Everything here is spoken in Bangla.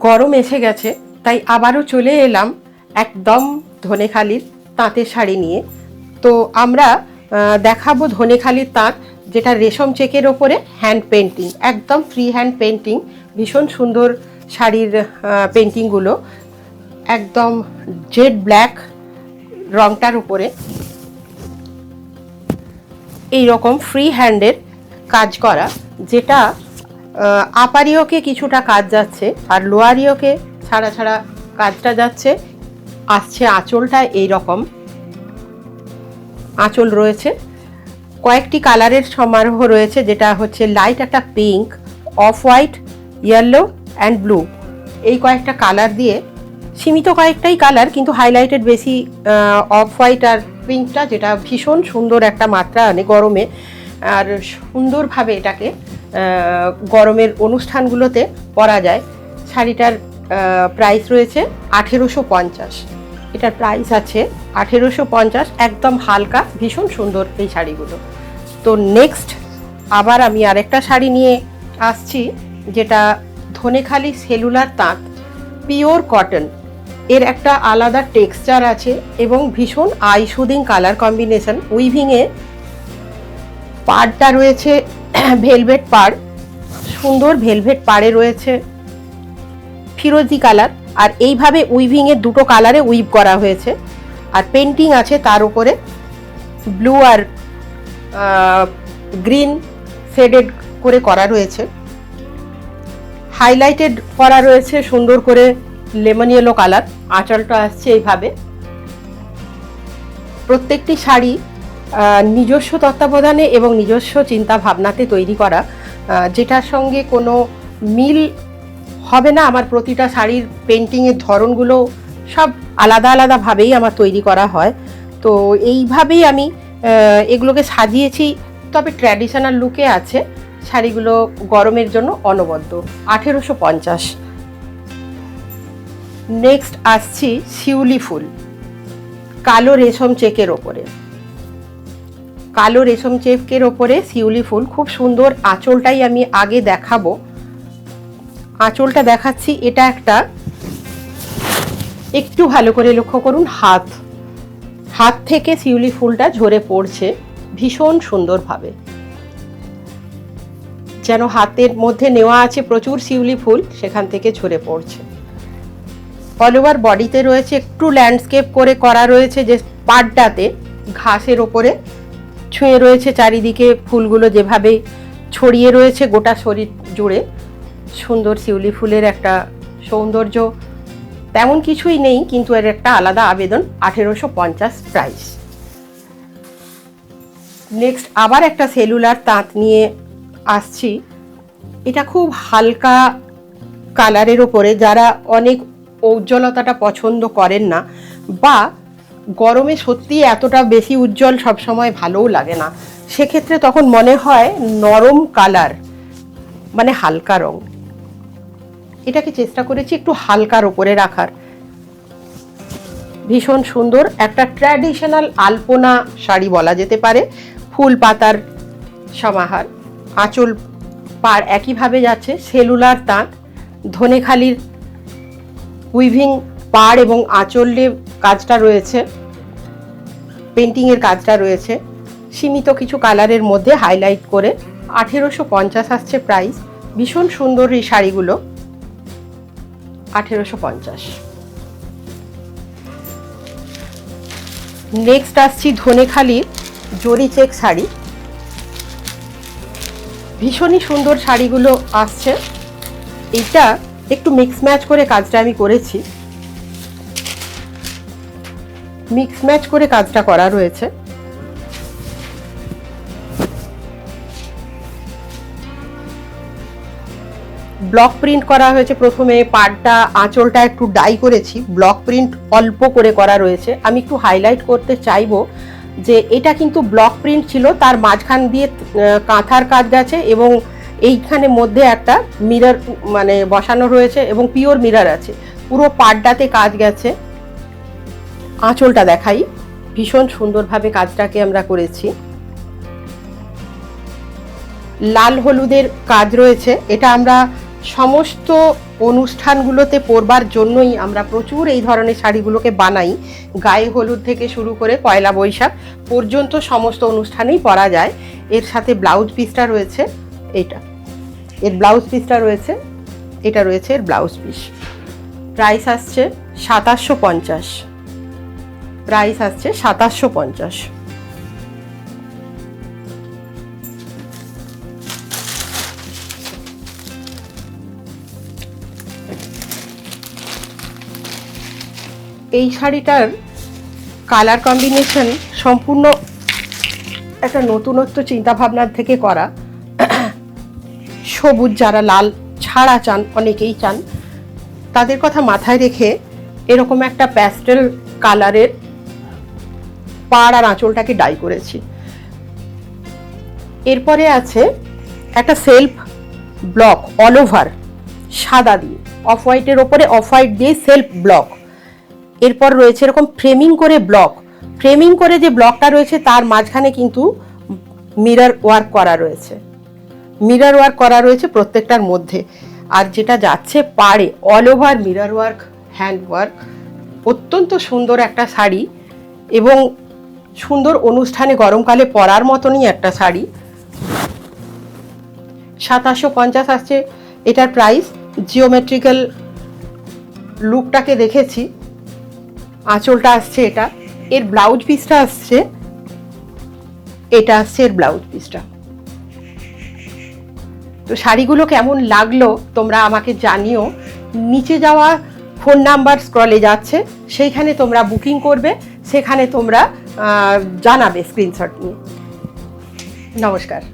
গরম এসে গেছে, তাই আবারও চলে এলাম একদম ধনেখালির তাঁতের শাড়ি নিয়ে। তো আমরা দেখাবো ধনেখালির তাঁত, যেটা রেশম চেকের ওপরে হ্যান্ড পেন্টিং, একদম ফ্রি হ্যান্ড পেন্টিং। ভীষণ সুন্দর শাড়ির পেন্টিংগুলো, একদম জেড ব্ল্যাক রংটার উপরে এই রকম ফ্রি হ্যান্ডের কাজ করা, যেটা আপারিওকে কিছুটা কাজ যাচ্ছে আর লোয়ারিওকে ছাড়া ছাড়া কাজটা যাচ্ছে। আসছে আঁচলটা এই রকম আঁচল রয়েছে, কয়েকটি কালারের সমারোহ রয়েছে, যেটা হচ্ছে লাইট একটা pink, off white, yellow and blue, এই কয়েকটা কালার দিয়ে, সীমিত কয়েকটাই কালার কিন্তু হাইলাইটেড বেশি অফ হোয়াইট আর পিঙ্কটা, যেটা ভীষণ সুন্দর একটা মাত্রা আনে গরমে। আর সুন্দরভাবে এটাকে গরমের অনুষ্ঠানগুলোতে পরা যায়। শাড়িটার প্রাইস রয়েছে 1850। এটার প্রাইস আছে 1850, একদম হালকা, ভীষণ সুন্দর এই শাড়িগুলো। তো নেক্সট আবার আমি আরেকটা শাড়ি নিয়ে আসছি, যেটা ধনেখালি সেলুলার তাঁত, পিওর কটন। এর একটা আলাদা টেক্সচার আছে এবং ভীষণ আই সুদিং কালার কম্বিনেশন। উইভিংয়ে পাড়টা রয়েছে ভেলভেট পাড়, সুন্দর ভেলভেট পাড়ে রয়েছে ফিরোজি কালার, আর এইভাবে উইভিংয়ে দুটো কালারে উইভ করা হয়েছে। আর পেন্টিং আছে তার উপরে ব্লু আর গ্রিন শেডেড করে করা রয়েছে, হাইলাইটেড করা রয়েছে সুন্দর করে লেমন ইয়েলো কালার। আঁচলটা আসছে এইভাবে। প্রত্যেকটি শাড়ি নিজস্ব তত্ত্বাবধানে এবং নিজস্ব চিন্তা ভাবনাতে তৈরি করা, যেটার সঙ্গে কোনো মিল হবে না। আমার প্রতিটা শাড়ির পেন্টিংয়ের ধরনগুলো সব আলাদা আলাদাভাবেই আমার তৈরি করা হয়। তো এইভাবেই আমি এগুলোকে সাজিয়েছি, তবে ট্র্যাডিশনাল লুকে আছে। শাড়িগুলো গরমের জন্য অনবদ্য। 1850। নেক্সট আসছি শিউলি ফুল, কালো রেশম চেকের ওপরে। কালো রেশম চেকের ওপরে শিউলি ফুল, খুব সুন্দর। আঁচলটাই আমি আগে দেখাবো, আঁচলটা দেখাচ্ছি। এটা একটা, একটু ভালো করে লক্ষ্য করুন, হাত থেকে শিউলি ফুলটা ঝরে পড়ছে ভীষণ সুন্দরভাবে, যেন হাতের মধ্যে নেওয়া আছে প্রচুর শিউলি ফুল, সেখান থেকে ঝরে পড়ছে। অল ওভার বডিতে রয়েছে একটু ল্যান্ডস্কেপ করে করা রয়েছে, যে পাড়টাতে ঘাসের ওপরে ছুঁয়ে রয়েছে চারিদিকে ফুলগুলো, যেভাবে ছড়িয়ে রয়েছে গোটা শরীর জুড়ে। সুন্দর শিউলি ফুলের একটা সৌন্দর্য তেমন কিছুই নেই, কিন্তু এর একটা আলাদা আবেদন। 1850 প্রাইস। নেক্সট আবার একটা সেলুলার তাঁত নিয়ে আসছি। এটা খুব হালকা কালারের ওপরে, যারা অনেক উজ্জ্বলতাটা পছন্দ করেন না, বা গরমে সত্যি এতটা বেশি উজ্জ্বল সবসময় ভালোও লাগে না, সেক্ষেত্রে তখন মনে হয় নরম কালার, মানে হালকা রং। এটাকে চেষ্টা করেছি একটু হালকার ওপরে রাখার। ভীষণ সুন্দর একটা ট্র্যাডিশনাল আলপনা শাড়ি বলা যেতে পারে, ফুল পাতার সমাহার। আঁচল পাড় একইভাবে যাচ্ছে, সেলুলার তাঁত, ধনেখালির উইভিং পাড় এবং আঁচলে কাজটা রয়েছে, পেন্টিংয়ের কাজটা রয়েছে, সীমিত কিছু কালারের মধ্যে হাইলাইট করে। 1850 আসছে প্রাইস। ভীষণ সুন্দর এই শাড়িগুলো। 1850। নেক্সট আসছি ধনেখালির জরি চেক শাড়ি। ভীষণই সুন্দর শাড়িগুলো আসছে। এটা একটু মিক্স ম্যাচ করে কাজটা আমি করেছি, মিক্স ম্যাচ করে কাজটা করা রয়েছে। ব্লক প্রিন্ট করা হয়েছে। প্রথমে পাড়টা, আঁচলটা একটু ডাই করেছি, ব্লক প্রিন্ট অল্প করে করা রয়েছে। আমি একটু হাইলাইট করতে চাইবো যে এটা কিন্তু ব্লক প্রিন্ট ছিল, তার মাঝখান দিয়ে কাঁথার কাজ গেছে এবং এইখানে মধ্যে একটা মিরর মানে বসানো রয়েছে এবং পিওর মিরর আছে। পুরো পাড়টাতে কাজ গেছে। আঁচলটা দেখাই, ভীষণ সুন্দরভাবে কাজটাকে আমরা করেছি। লাল হলুদের কাজ রয়েছে। এটা আমরা সমস্ত অনুষ্ঠানগুলোতে পরবার জন্যই আমরা প্রচুর এই ধরনের শাড়িগুলোকে বানাই। গায়ে হলুদ থেকে শুরু করে পয়লা বৈশাখ পর্যন্ত সমস্ত অনুষ্ঠানেই পরা যায়। এর সাথে ব্লাউজ পিসটা রয়েছে, এটা এর ব্লাউজ পিসটা রয়েছে, এটা রয়েছে এর ব্লাউজ পিস। প্রাইস আসছে 2750, প্রাইস আসছে 2750। এই শাড়িটার কালার কম্বিনেশন সম্পূর্ণ একটা নতুনত্ব চিন্তাভাবনার থেকে করা। সবুজ, যারা লাল ছাড়া চান, অনেকেই চান, তাদের কথা মাথায় রেখে এরকম একটা প্যাস্টেল কালারের পাড় আর আঁচলটাকে ডাই করেছি। এরপরে আছে একটা সেলফ ব্লক অল ওভার সাদা দিয়ে, অফ হোয়াইটের ওপরে অফ হোয়াইট দিয়ে সেলফ ব্লক। এরপর রয়েছে এরকম ফ্রেমিং করে ব্লক, ফ্রেমিং করে যে ব্লকটা রয়েছে তার মাঝখানে কিন্তু মিরর ওয়ার্ক করা রয়েছে, মিরর ওয়ার্ক করা রয়েছে প্রত্যেকটার মধ্যে। আর যেটা যাচ্ছে পাড়ে all over mirror work, hand work. অত্যন্ত সুন্দর একটা শাড়ি এবং সুন্দর অনুষ্ঠানে গরমকালে পরার মতনই একটা শাড়ি। 2750 আসছে এটার প্রাইস। জিওমেট্রিক্যাল লুকটাকে দেখেছি। আঁচলটা আসছে এটা, এর ব্লাউজ পিসটা আসছে, এটা আসছে এর ব্লাউজ পিসটা। তো শাড়িগুলো কেমন লাগলো তোমরা আমাকে জানিও। নিচে যাওয়া ফোন নাম্বার স্ক্রলে যাচ্ছে, সেইখানে তোমরা বুকিং করবে, সেখানে তোমরা জানাবে স্ক্রিনশট নিয়ে। নমস্কার।